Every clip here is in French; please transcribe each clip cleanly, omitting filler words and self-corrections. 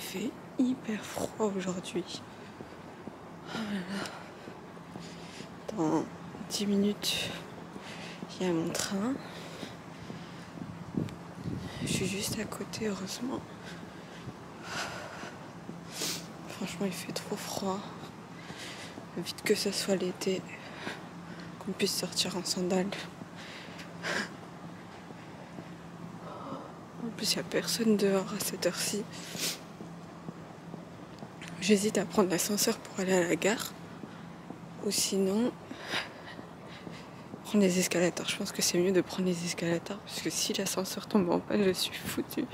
fait hyper froid aujourd'hui. Oh là là. Dans 10 minutes, il y a mon train. Je suis juste à côté, heureusement. Franchement, il fait trop froid. Vite que ce soit l'été, qu'on puisse sortir en sandales. En plus, il n'y a personne dehors à cette heure-ci. J'hésite à prendre l'ascenseur pour aller à la gare. Ou sinon, prendre les escalators. Je pense que c'est mieux de prendre les escalators. Parce que si l'ascenseur tombe en panne, je suis foutue.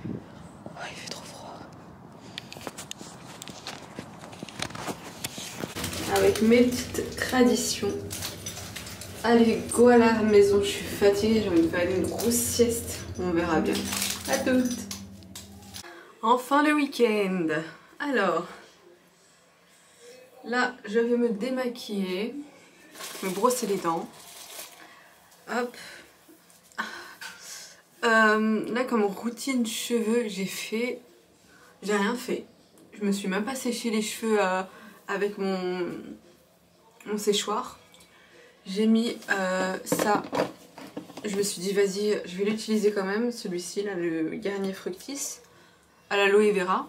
Oh, il fait trop froid. Avec mes petites traditions. Allez, go à la maison. Je suis fatiguée. J'ai envie de faire une grosse sieste. On verra bien. À toutes. Enfin le week-end. Alors, là, je vais me démaquiller, me brosser les dents. Hop. Là, comme routine cheveux, j'ai rien fait. Je me suis même pas séché les cheveux avec mon séchoir. J'ai mis ça. Je me suis dit, vas-y, je vais l'utiliser quand même. Celui-ci, là, le Garnier Fructis à l'aloe vera.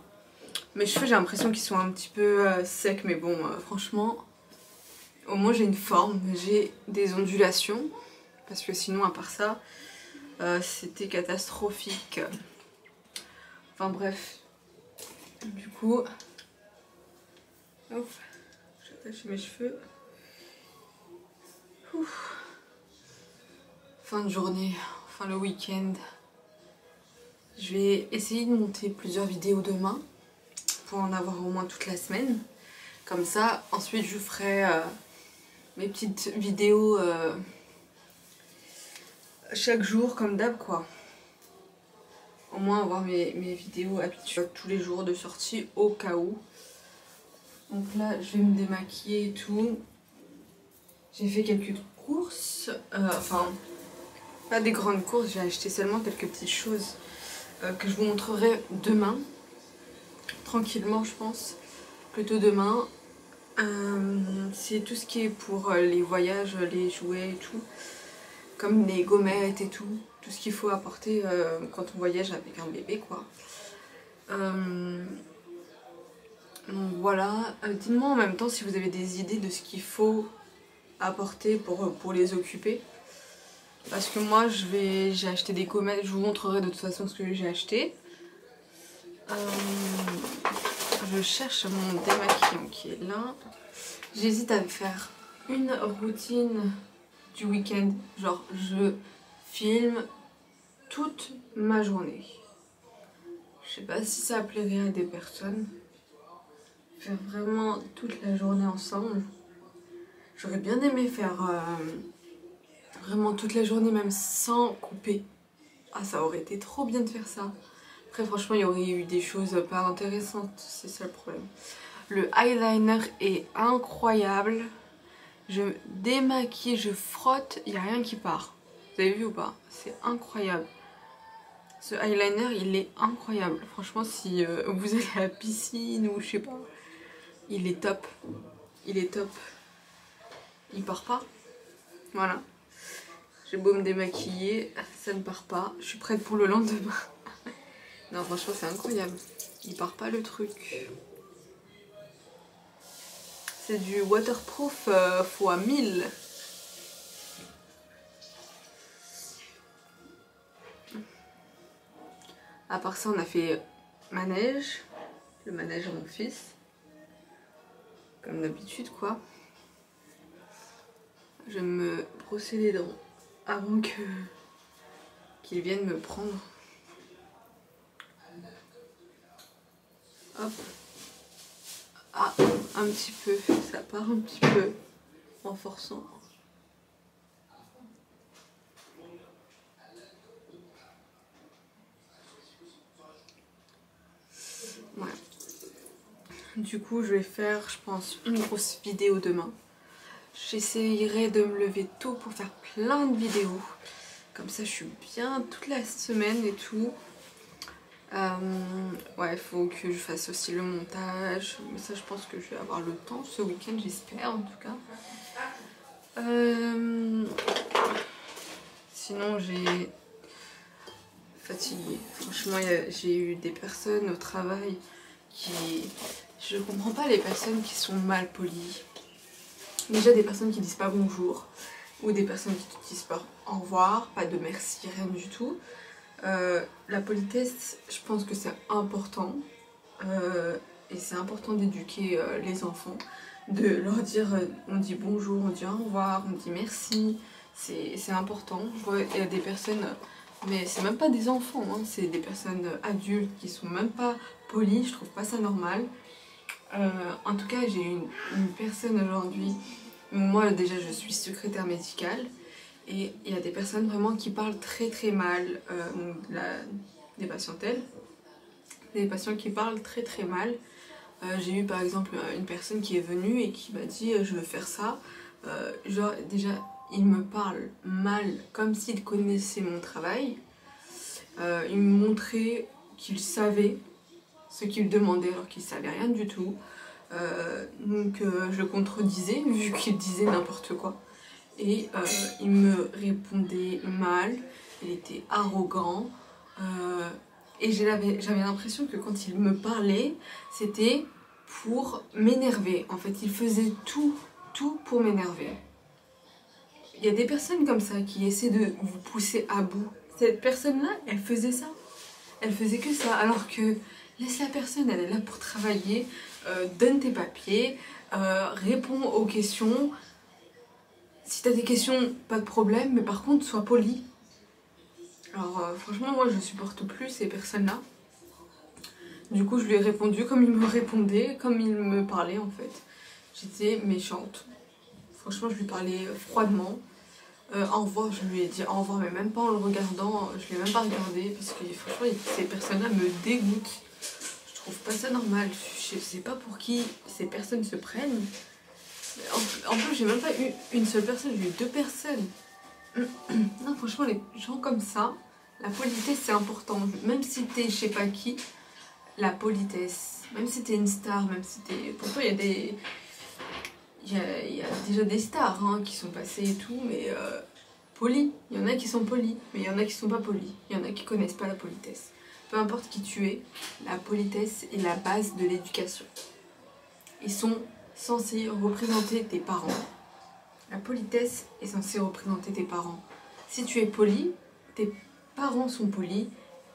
Mes cheveux, j'ai l'impression qu'ils sont un petit peu secs, mais bon, franchement, au moins j'ai une forme, j'ai des ondulations, parce que sinon, à part ça, c'était catastrophique. Enfin bref, du coup, hop, j'attache mes cheveux. Ouf. Fin de journée, enfin le week-end. Je vais essayer de monter plusieurs vidéos demain, pour en avoir au moins toute la semaine. Comme ça, ensuite je ferai mes petites vidéos chaque jour comme d'hab quoi. Au moins avoir mes vidéos habituelles tous les jours de sortie au cas où. Donc là je vais me démaquiller et tout. J'ai fait quelques courses, enfin pas des grandes courses, j'ai acheté seulement quelques petites choses que je vous montrerai demain. Tranquillement je pense, plutôt demain. C'est tout ce qui est pour les voyages, les jouets et tout, comme les gommettes et tout ce qu'il faut apporter quand on voyage avec un bébé quoi. Donc voilà, dites-moi en même temps si vous avez des idées de ce qu'il faut apporter pour les occuper. Parce que moi j'ai acheté des gommettes, je vous montrerai de toute façon ce que j'ai acheté. Je cherche mon démaquillant qui est là. J'hésite à faire une routine du week-end, genre je filme toute ma journée. Je sais pas si ça plairait à des personnes. Faire vraiment toute la journée ensemble. J'aurais bien aimé faire vraiment toute la journée même sans couper. Ah ça aurait été trop bien de faire ça. Après franchement il y aurait eu des choses pas intéressantes, c'est ça le problème. Le eyeliner est incroyable. Je démaquille, je frotte, il n'y a rien qui part. Vous avez vu ou pas? C'est incroyable. Ce eyeliner, il est incroyable. Franchement, si vous allez à la piscine ou je sais pas, il est top. Il est top. Il part pas. Voilà. J'ai beau me démaquiller, ça ne part pas. Je suis prête pour le lendemain. Non, franchement, c'est incroyable. Il part pas le truc. C'est du waterproof x 1000. À part ça, on a fait manège. Le manège à mon fils. Comme d'habitude, quoi. Je vais me brosser les dents avant qu'il vienne me prendre. Hop. Ah, un petit peu. Ça part un petit peu en forçant. Voilà. Du coup, je vais faire, je pense, une grosse vidéo demain. J'essayerai de me lever tôt pour faire plein de vidéos. Comme ça, je suis bien toute la semaine et tout. Ouais, il faut que je fasse aussi le montage, mais ça je pense que je vais avoir le temps ce week-end, j'espère en tout cas. Sinon j'ai fatiguée. Franchement, j'ai eu des personnes au travail qui... Je comprends pas les personnes qui sont mal polies. Déjà des personnes qui disent pas bonjour, ou des personnes qui disent pas au revoir, pas de merci, rien du tout. La politesse, je pense que c'est important. Et c'est important d'éduquer les enfants, de leur dire, on dit bonjour, on dit au revoir, on dit merci, c'est important. Je vois, il y a des personnes, mais c'est même pas des enfants, hein, c'est des personnes adultes qui sont même pas polies, je trouve pas ça normal. En tout cas, j'ai une personne aujourd'hui, moi déjà je suis secrétaire médicale, et il y a des personnes vraiment qui parlent très très mal des patientèles, des patients qui parlent très très mal. J'ai eu par exemple une personne qui est venue et qui m'a dit je veux faire ça. Genre déjà il me parle mal comme s'il connaissait mon travail. Il me montrait qu'il savait ce qu'il demandait alors qu'il savait rien du tout. Donc je le contredisais vu qu'il disait n'importe quoi. Et il me répondait mal, il était arrogant. Et j'avais l'impression que quand il me parlait, c'était pour m'énerver. En fait, il faisait tout pour m'énerver. Il y a des personnes comme ça qui essaient de vous pousser à bout. Cette personne-là, elle faisait ça. Elle faisait que ça. Alors que laisse la personne, elle est là pour travailler. Donne tes papiers, réponds aux questions. Si t'as des questions, pas de problème, mais par contre, sois poli. Alors franchement, moi je supporte plus ces personnes-là. Du coup, je lui ai répondu comme il me répondait, comme il me parlait en fait. J'étais méchante. Franchement, je lui parlais froidement. Au revoir, je lui ai dit au revoir, mais même pas en le regardant. Je l'ai même pas regardé parce que franchement, ces personnes-là me dégoûtent. Je trouve pas ça normal. Je sais pas pour qui ces personnes se prennent. En plus, j'ai même pas eu une seule personne, j'ai eu 2 personnes. Non, franchement, les gens comme ça, la politesse c'est important. Même si t'es je sais pas qui, la politesse. Même si t'es une star, même si t'es... Pourtant, il y a des... Il y a déjà des stars hein, qui sont passées et tout, mais polis. Il y en a qui sont polis, mais il y en a qui sont pas polis. Il y en a qui connaissent pas la politesse. Peu importe qui tu es, la politesse est la base de l'éducation. Ils sont censés représenter tes parents. La politesse est censée représenter tes parents. Si tu es poli, tes parents sont polis,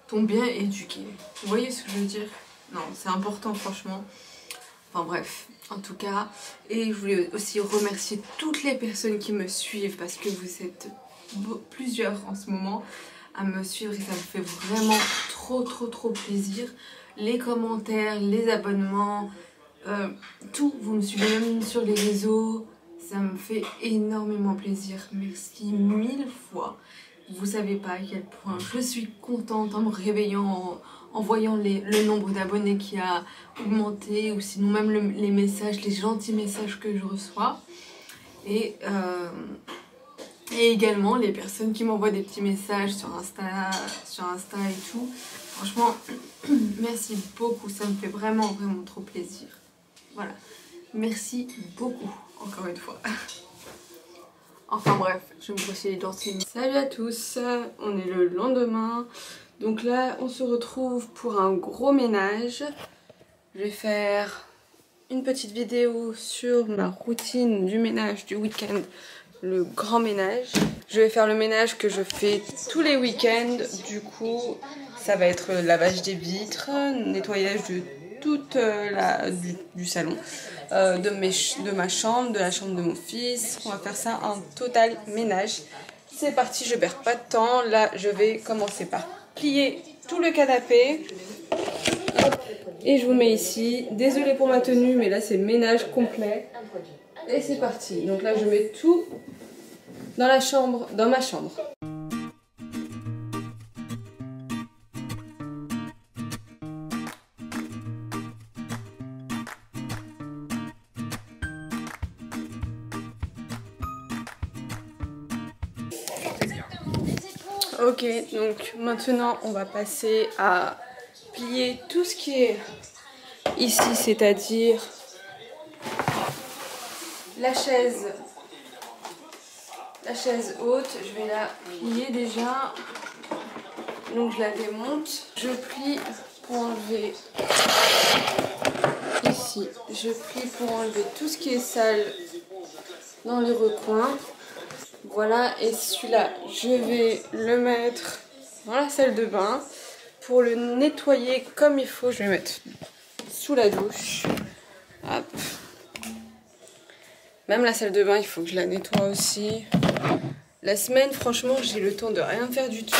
t'ont bien éduqué. Vous voyez ce que je veux dire? Non, c'est important franchement. Enfin bref, en tout cas. Et je voulais aussi remercier toutes les personnes qui me suivent parce que vous êtes plusieurs en ce moment à me suivre et ça me fait vraiment trop plaisir. Les commentaires, les abonnements, tout, vous me suivez même sur les réseaux. Ça me fait énormément plaisir. Merci 1000 fois. Vous savez pas à quel point je suis contente en me réveillant, en voyant le nombre d'abonnés qui a augmenté, ou sinon même les messages, les gentils messages que je reçois. Et également les personnes qui m'envoient des petits messages sur Insta et tout. Franchement, merci beaucoup. Ça me fait vraiment trop plaisir. Voilà. Merci beaucoup, encore une fois. Enfin bref, je vais me brosser les dents. Salut à tous, on est le lendemain. Donc là, on se retrouve pour un gros ménage. Je vais faire une petite vidéo sur ma routine du ménage du week-end, le grand ménage. Je vais faire le ménage que je fais tous les week-ends. Du coup, ça va être lavage des vitres, nettoyage de toute du salon, de ma chambre, de la chambre de mon fils. On va faire ça en total ménage. C'est parti, je perds pas de temps. Là, je vais commencer par plier tout le canapé. Hop, et je vous mets ici. Désolée pour ma tenue, mais là c'est ménage complet. Et c'est parti. Donc là, je mets tout dans la chambre, dans ma chambre. Ok, donc maintenant on va passer à plier tout ce qui est ici, c'est-à-dire la chaise haute. Je vais la plier déjà. Donc je la démonte. Je plie pour enlever ici. Je plie pour enlever tout ce qui est sale dans les recoins. Voilà, et celui-là, je vais le mettre dans la salle de bain. Pour le nettoyer comme il faut, je vais le mettre sous la douche. Hop. Même la salle de bain, il faut que je la nettoie aussi. La semaine, franchement, j'ai le temps de rien faire du tout.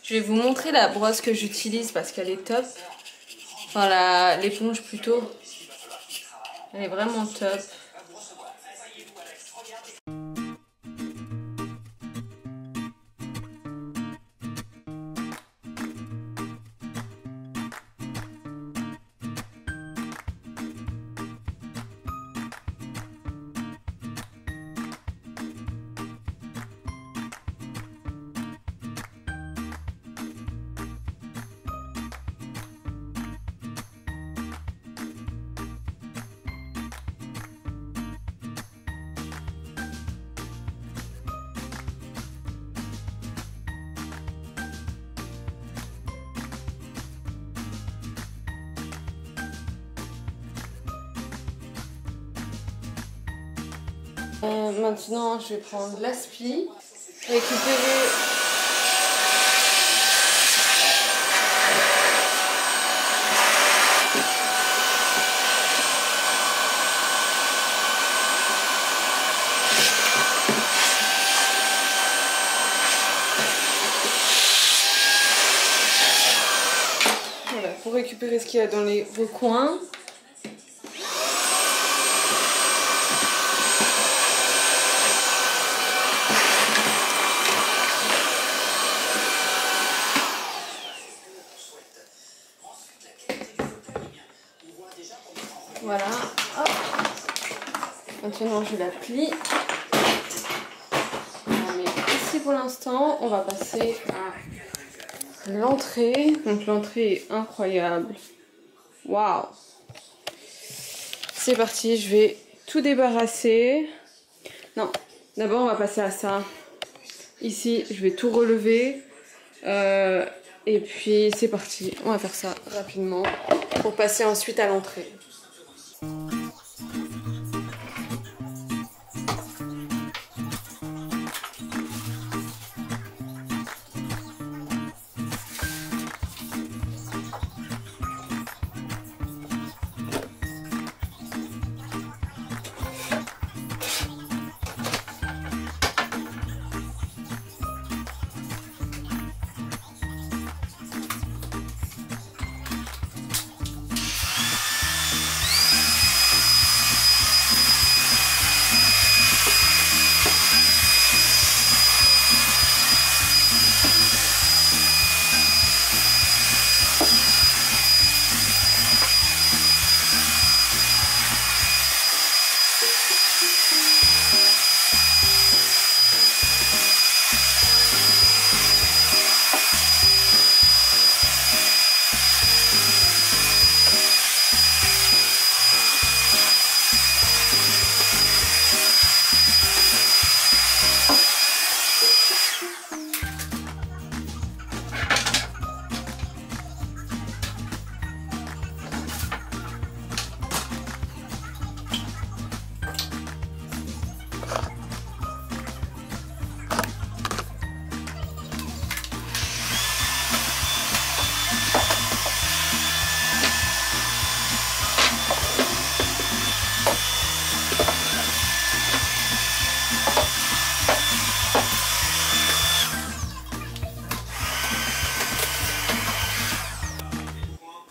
Je vais vous montrer la brosse que j'utilise parce qu'elle est top. Enfin, l'éponge plutôt. Elle est vraiment top. Maintenant, je vais prendre l'aspi, récupérer voilà, pour récupérer ce qu'il y a dans les recoins. Voilà, hop. Maintenant je la plie. Mais ici pour l'instant, on va passer à l'entrée. Donc l'entrée est incroyable. Waouh! C'est parti, je vais tout débarrasser. Non, d'abord on va passer à ça. Ici, je vais tout relever. Et puis c'est parti, on va faire ça rapidement pour passer ensuite à l'entrée.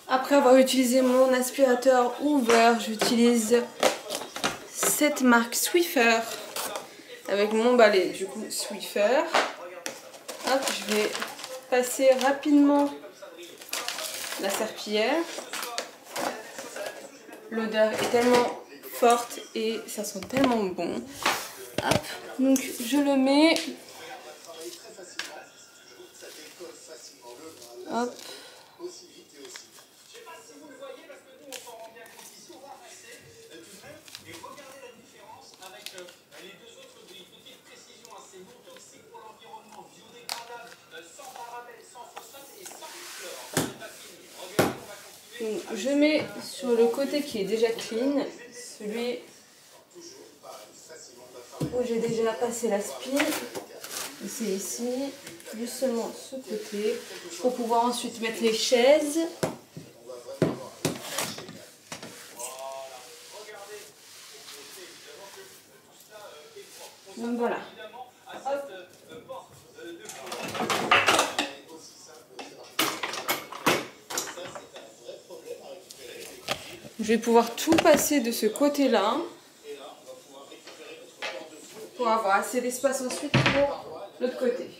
Après avoir utilisé mon aspirateur Hoover, j'utilise cette marque Swiffer. avec mon balai du coup Swiffer. Hop, je vais passer rapidement la serpillière. L'odeur est tellement forte et ça sent tellement bon. Hop, donc je le mets. Hop. Donc, je mets sur le côté qui est déjà clean, celui où j'ai déjà passé la spine. C'est ici, juste seulement ce côté, pour pouvoir ensuite mettre les chaises. Donc voilà. Hop. Je vais pouvoir tout passer de ce côté-là pour avoir assez d'espace ensuite pour l'autre côté.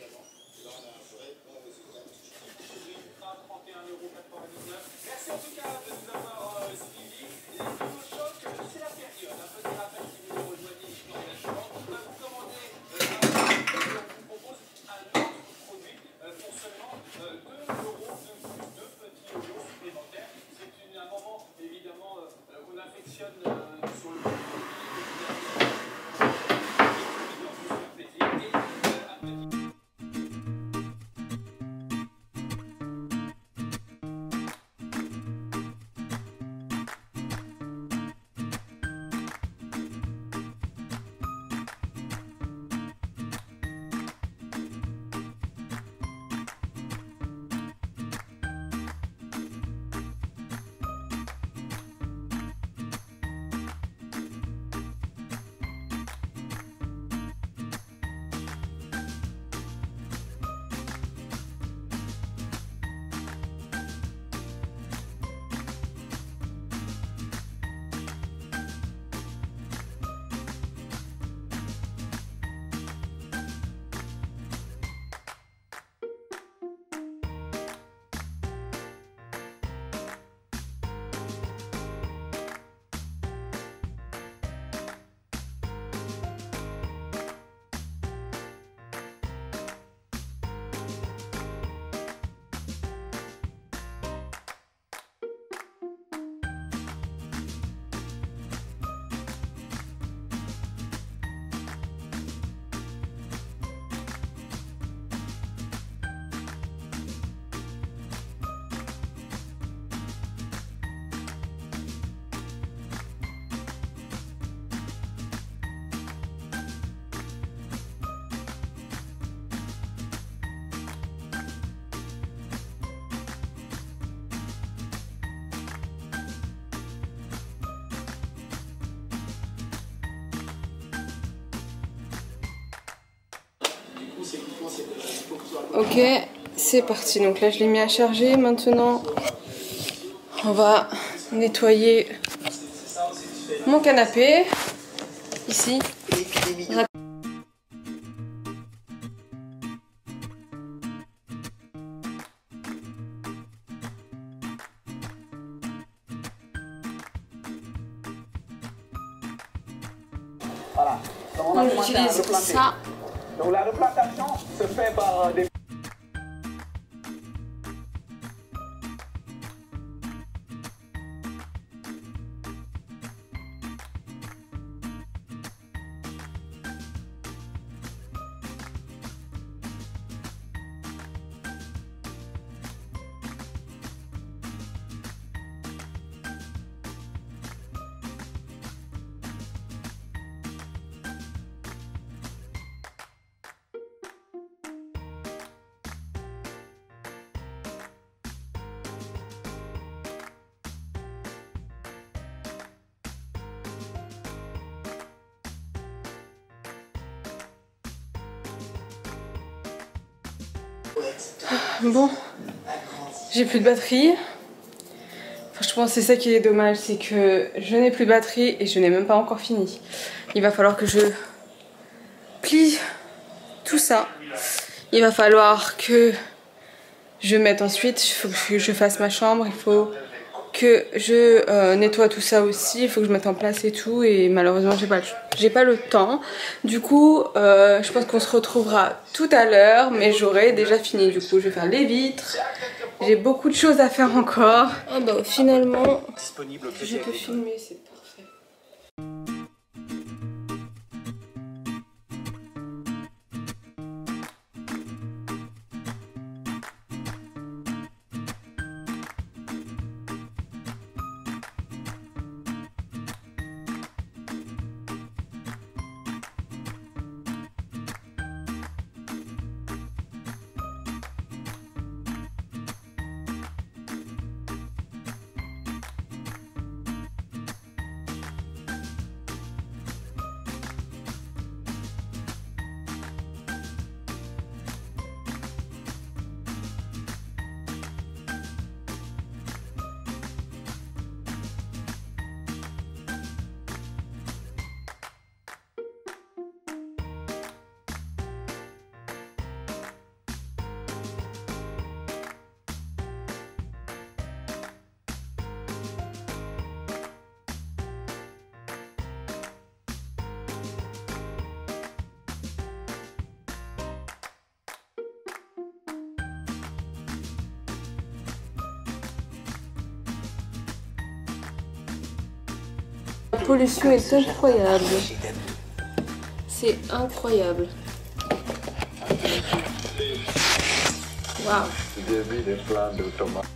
Ok, c'est parti. Donc là, je l'ai mis à charger. Maintenant, on va nettoyer mon canapé. Ici. Voilà. Donc j'utilise ça. Donc la replantation se fait par des... Bon, j'ai plus de batterie. Franchement, c'est ça qui est dommage, c'est que je n'ai plus de batterie et je n'ai même pas encore fini. Il va falloir que je plie tout ça, il va falloir que je mette ensuite, il faut que je fasse ma chambre, il faut que je nettoie tout ça aussi, il faut que je mette en place et tout, et malheureusement j'ai pas le temps. Du coup je pense qu'on se retrouvera tout à l'heure, mais j'aurai déjà fini. Du coup je vais faire les vitres, j'ai beaucoup de choses à faire encore. Ah bah finalement je peux filmer, c'est parfait. La pollution est incroyable. C'est incroyable. Waouh. J'ai vu des plants de tomates.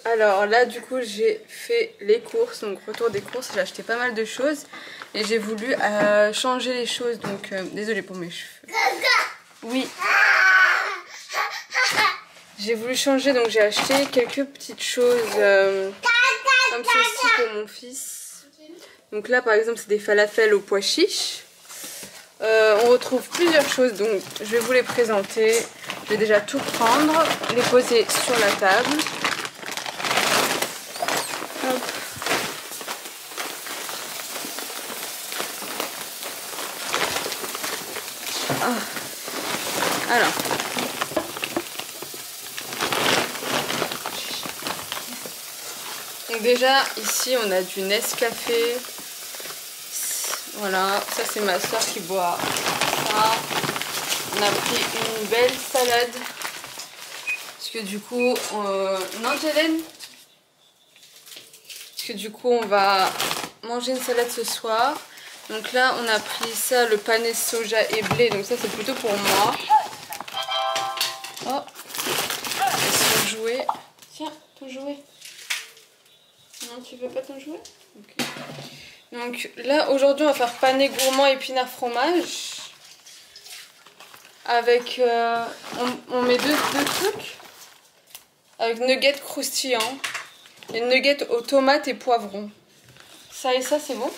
Alors là du coup j'ai fait les courses, donc retour des courses, j'ai acheté pas mal de choses et j'ai voulu changer les choses, donc désolée pour mes cheveux. Oui. J'ai voulu changer, donc j'ai acheté quelques petites choses comme ceci pour mon fils. Donc là par exemple c'est des falafels aux pois chiches. on retrouve plusieurs choses, donc je vais vous les présenter. Je vais déjà tout prendre, les poser sur la table. Hop. Ah. Alors. Donc déjà, ici, on a du Nescafé. Voilà, ça c'est ma soeur qui boit ça. On a pris une belle salade. Parce que du coup, non Jélène ? Parce que du coup, on va manger une salade ce soir. Donc là, on a pris ça, le pané soja et blé. Donc ça, c'est plutôt pour moi. Oh, et son jouet. Tiens, ton jouet. Non, tu veux pas ton jouet ? Ok. Donc là, aujourd'hui, on va faire pané gourmand épinard fromage. Avec, on met deux trucs. Avec nuggets croustillants. Et nuggets aux tomates et poivrons. Ça et ça, c'est bon.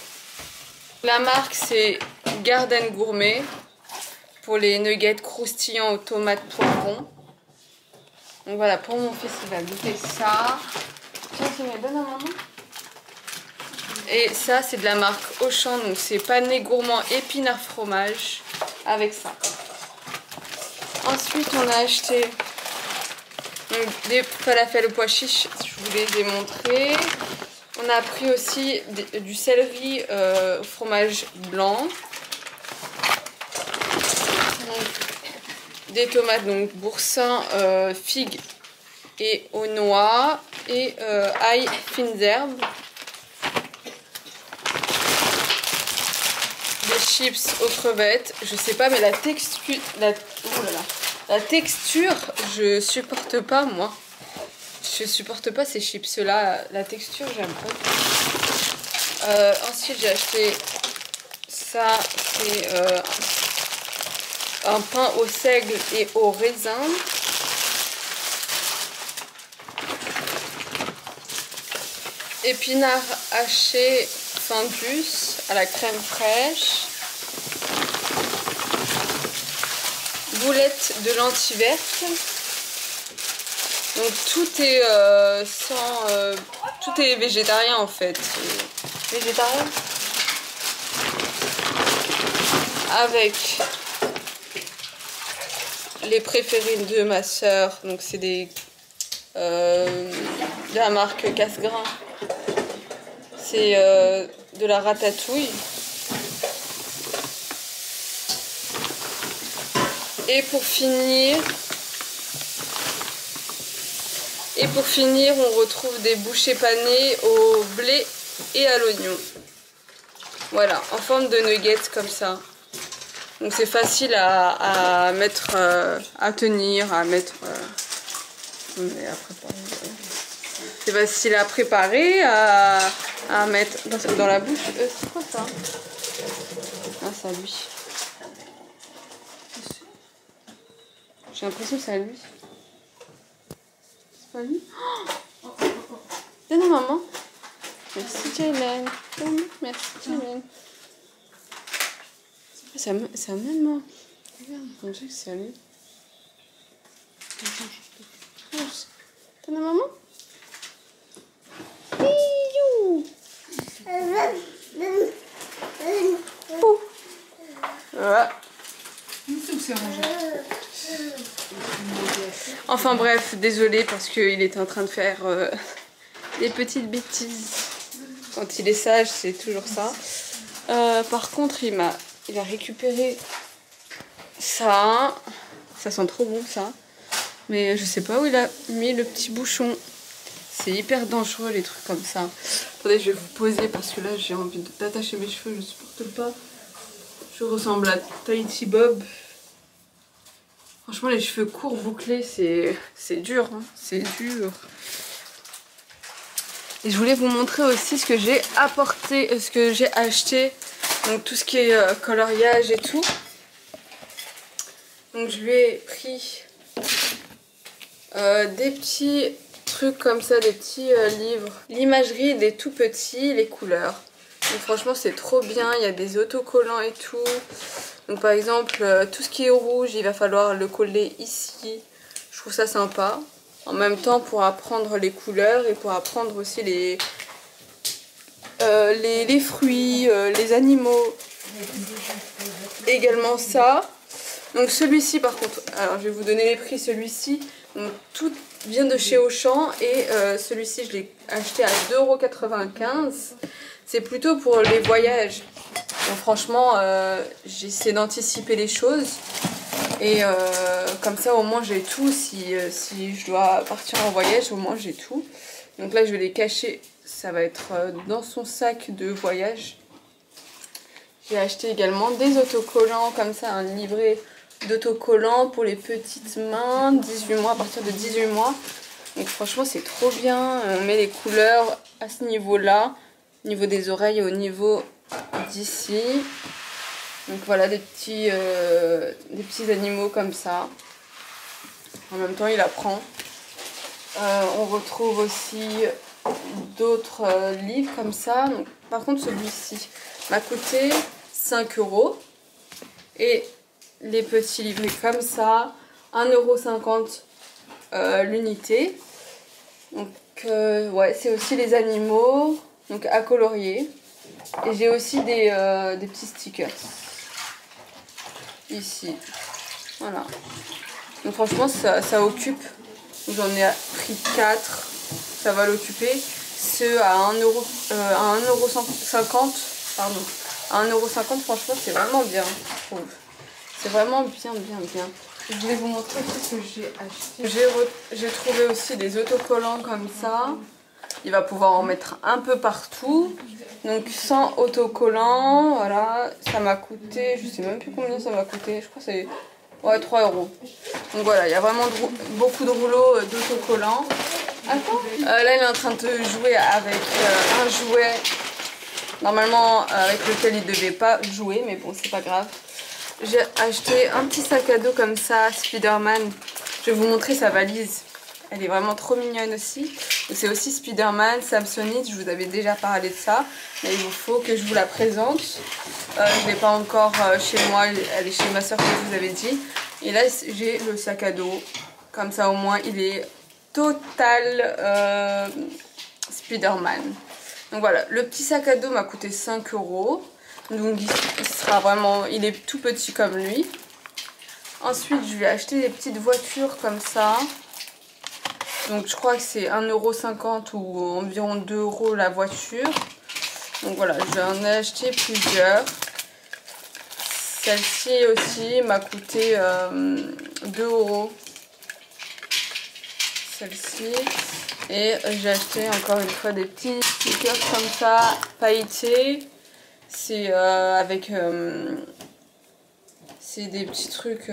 La marque, c'est Garden Gourmet. Pour les nuggets croustillants aux tomates poivrons. Donc voilà, pour mon fils, il va goûter ça. Tiens, c'est mes bonnes à maman. Et ça, c'est de la marque Auchan. Donc c'est pané gourmand épinard fromage. Avec ça. Ensuite, on a acheté des falafels aux pois chiches, je vous les ai montrés. On a pris aussi du céleri au fromage blanc. Donc, des tomates, donc boursin, figues et aux noix. Et ail fines herbes. Des chips aux crevettes. Je sais pas, mais la texture... La texture, je supporte pas moi. Je supporte pas ces chips là. La texture, j'aime pas. Ensuite, j'ai acheté ça. C'est un pain au seigle et au raisin. Épinards hachés findus à la crème fraîche. Boulettes de lentilles vertes. Donc tout est tout est végétarien en fait. Végétarien. Avec les préférés de ma soeur. Donc c'est des de la marque Cassegrain. C'est de la ratatouille. Et pour finir, on retrouve des bouchées panées au blé et à l'oignon. Voilà, en forme de nuggets comme ça. Donc c'est facile à mettre, à tenir, à mettre. C'est facile à préparer, à mettre dans la bouche. C'est quoi ça? Ah, c'est à lui. J'ai l'impression que c'est à lui. C'est pas lui? Oh, donne à maman. Merci Jalen. Merci Jalen. C'est à même. Regarde, on dirait que c'est à lui. Donne à maman. Voilà. Enfin bref, désolé parce qu'il était en train de faire des petites bêtises. Quand il est sage, c'est toujours ça. Par contre, il a récupéré ça. Ça sent trop bon ça. Mais je sais pas où il a mis le petit bouchon. C'est hyper dangereux les trucs comme ça. Attendez, je vais vous poser parce que là j'ai envie d'attacher mes cheveux, je supporte pas. Je ressemble à Tahiti Bob. Franchement, les cheveux courts bouclés, c'est dur, hein, c'est dur. Et je voulais vous montrer aussi ce que j'ai apporté, ce que j'ai acheté. Donc tout ce qui est coloriage et tout. Donc je lui ai pris des petits trucs comme ça, des petits livres. L'imagerie des tout petits, les couleurs. Donc franchement c'est trop bien, il y a des autocollants et tout. Donc par exemple, tout ce qui est rouge, il va falloir le coller ici. Je trouve ça sympa. En même temps, pour apprendre les couleurs et pour apprendre aussi les fruits, les animaux. Également ça. Donc celui-ci par contre, alors je vais vous donner les prix. Celui-ci, tout vient de chez Auchan et celui-ci je l'ai acheté à 2,95 €. C'est plutôt pour les voyages. Donc franchement, j'essaie d'anticiper les choses. Et comme ça au moins j'ai tout. Si je dois partir en voyage, au moins j'ai tout. Donc là je vais les cacher. Ça va être dans son sac de voyage. J'ai acheté également des autocollants comme ça, un livret d'autocollants pour les petites mains, 18 mois, à partir de 18 mois. Donc franchement c'est trop bien, on met les couleurs à ce niveau-là, au niveau des oreilles et au niveau d'ici. Donc voilà des petits animaux comme ça. En même temps il apprend. On retrouve aussi d'autres livres comme ça. Donc, par contre celui-ci m'a coûté 5 € et les petits livrets comme ça 1,50 € l'unité. Donc ouais, c'est aussi les animaux donc à colorier et j'ai aussi des petits stickers ici, voilà. Donc franchement ça occupe. J'en ai pris 4, ça va l'occuper. Ceux à 1,50 €, pardon, à 1,50 €, franchement c'est vraiment bien, je trouve. C'est vraiment bien. Je voulais vous montrer ce que j'ai acheté. J'ai trouvé aussi des autocollants comme ça. Il va pouvoir en mettre un peu partout. Donc 100 autocollants, voilà. Ça m'a coûté, je sais même plus combien ça m'a coûté. Je crois que c'est 3 €. Donc voilà, il y a vraiment beaucoup de rouleaux d'autocollants. Attends. Là il est en train de jouer avec un jouet. Normalement avec lequel il ne devait pas jouer, mais bon c'est pas grave. J'ai acheté un petit sac à dos comme ça, Spider-Man. Je vais vous montrer sa valise. Elle est vraiment trop mignonne aussi. C'est aussi Spider-Man, Samsonite, je vous avais déjà parlé de ça. Mais il faut que je vous la présente. Je ne l'ai pas encore chez moi, elle est chez ma soeur comme je vous avais dit. Et là j'ai le sac à dos. Comme ça au moins il est total Spider-Man. Donc voilà, le petit sac à dos m'a coûté 5 €. Donc il sera vraiment, il est tout petit comme lui. Ensuite je lui ai acheté des petites voitures comme ça. Donc je crois que c'est 1,50 € ou environ 2 € la voiture. Donc voilà, j'en ai acheté plusieurs. Celle-ci aussi m'a coûté 2 €. Celle-ci. Et j'ai acheté encore une fois des petits stickers comme ça, pailletés. C'est avec... c'est des petits trucs...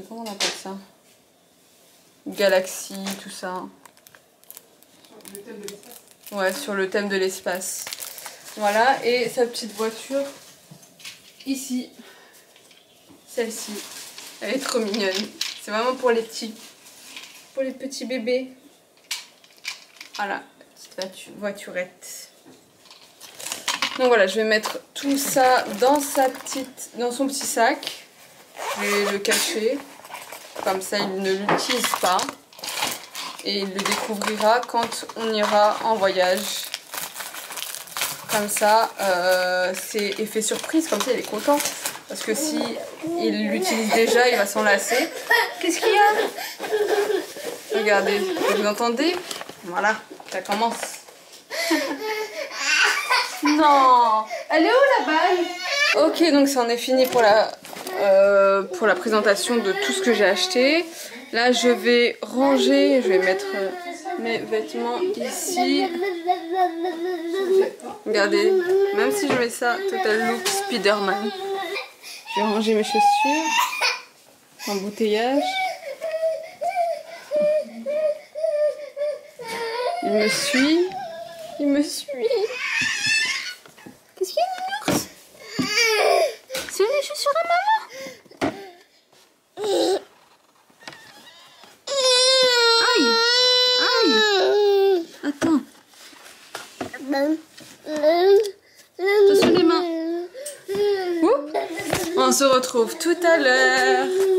comment on appelle ça? Galaxie, tout ça. Le thème de l'espace. Ouais, sur le thème de l'espace. Voilà, et sa petite voiture, ici. Celle-ci. Elle est trop mignonne. C'est vraiment pour les petits bébés. Voilà, petite voiturette. Donc voilà, je vais mettre tout ça dans son petit sac. Je vais le cacher. Comme ça, il ne l'utilise pas. Et il le découvrira quand on ira en voyage. Comme ça, c'est effet surprise. Comme ça, il est content. Parce que si il l'utilise déjà, il va s'en lasser. Qu'est-ce qu'il y a? Regardez, vous entendez? Voilà, ça commence. Non, elle est où la balle? Ok, donc ça en est fini pour la présentation de tout ce que j'ai acheté. Là, je vais ranger, je vais mettre mes vêtements ici. Regardez, même si je mets ça, total look Spider-Man. Je vais ranger mes chaussures. Embouteillage. Il me suit. Il me suit. Qu'est-ce qu'il y a, Nounours? C'est les chaussures à maman. Aïe. Aïe. Attends. Attention les mains. se retrouve tout à l'heure.